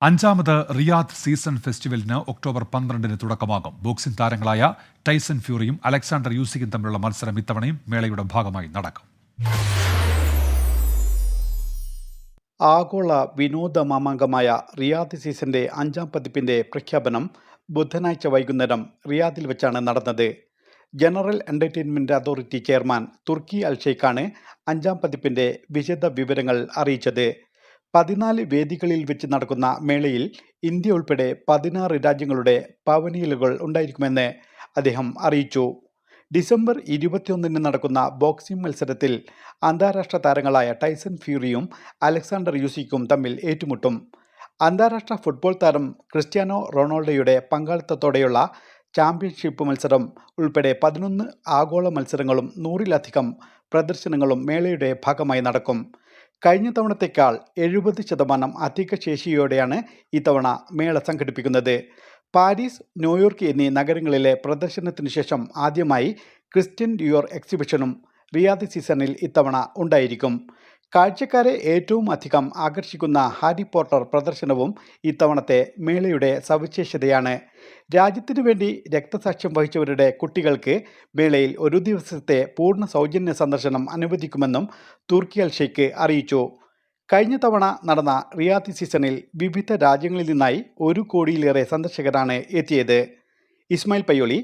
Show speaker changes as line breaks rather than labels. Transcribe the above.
അഞ്ചാമത് Riyadh season ഫെസ്റ്റിവലിന് October 12-ന് തുടക്കമാകും. Boxing താരങ്ങളായ ടൈസൺ ഫ്യൂറിയും അലക്സാണ്ടർ യൂസിക്കും തമ്മിലുള്ള മത്സരം ഇത്തവണയും മേളയുടെ ഭാഗമായി നടക്കും.
ആഗോള വിനോദ മാമാങ്കമായ റിയാദ് സീസന്റെ 5ാം പതിപ്പിന്റെ പ്രഖ്യാപനം ബുധനാഴ്ച വൈകുന്നേരം റിയാദിൽ വെച്ചാണ് നടന്നത്. General entertainment authority chairman Turki Al ഷെയ്ഖാണ് 5ാം പതിപ്പിന്റെ വിശദ വിവരങ്ങൾ അറിയിച്ചത്. 14 വേദികളിൽ വെച്ച് നടക്കുന്ന മേളയിൽ ഇന്ത്യ ഉൾപ്പെടെ 16 രാജ്യങ്ങളുടെ പവനിയലുകൾ ഉണ്ടായിരിക്കുമെന്ന് അദ്ദേഹം അറിയിച്ചു. ഡിസംബർ 21-ന് നടക്കുന്ന ബോക്സിംഗ് മത്സരത്തിൽ അന്താരാഷ്ട്ര താരങ്ങളായ ടൈസൺ ഫ്യൂറിയും അലക്സാണ്ടർ യൂസിക്കും തമ്മിൽ ഏറ്റുമുട്ടും. അന്താരാഷ്ട്ര ഫുട്ബോൾ താരം ക്രിസ്ത്യാനോ റൊണാൾഡോയുടെ പങ്കാളിത്തത്തോടെയുള്ള ചാമ്പ്യൻഷിപ്പ് മത്സരം ഉൾപ്പെടെ 11 ആഗോള മത്സരങ്ങളും 100-ലധികം പ്രദർശനങ്ങളും മേളയുടെ ഭാഗമായി നടക്കും. കഴിഞ്ഞ തവണത്തേക്കാൾ 70% അധിക ശേഷിയോടെയാണ് ഇത്തവണ മേള സംഘടിപ്പിക്കുന്നത്. പാരീസ്, ന്യൂയോർക്ക് എന്നീ നഗരങ്ങളിലെ പ്രദർശനത്തിനു ശേഷം ആദ്യമായി ക്രിസ്ത്യൻ ഡിയോർ എക്സിബിഷനും റിയാദ് സീസണിൽ ഇത്തവണ ഉണ്ടായിരിക്കും. കാഴ്ചക്കാരെ ഏറ്റവും അധികം ആകർഷിക്കുന്ന ഹാരി പോട്ടർ പ്രദർശനവും ഇത്തവണത്തെ മേളയുടെ സവിശേഷതയാണ്. രാജ്യത്തിനു വേണ്ടി രക്തസാക്ഷ്യം വഹിച്ചവരുടെ കുട്ടികൾക്ക് മേളയിൽ ഒരു ദിവസത്തെ പൂർണ്ണ സൗജന്യ സന്ദർശനം അനുവദിക്കുമെന്നും തുർക്കി അൽ ഷെയ്ഖ് അറിയിച്ചു. കഴിഞ്ഞ തവണ നടന്ന റിയാദ് സീസണിൽ വിവിധ രാജ്യങ്ങളിൽ നിന്നായി 1 കോടിയിലേറെ സന്ദർശകരാണ് എത്തിയത്. ഇസ്മായിൽ പയ്യോളി,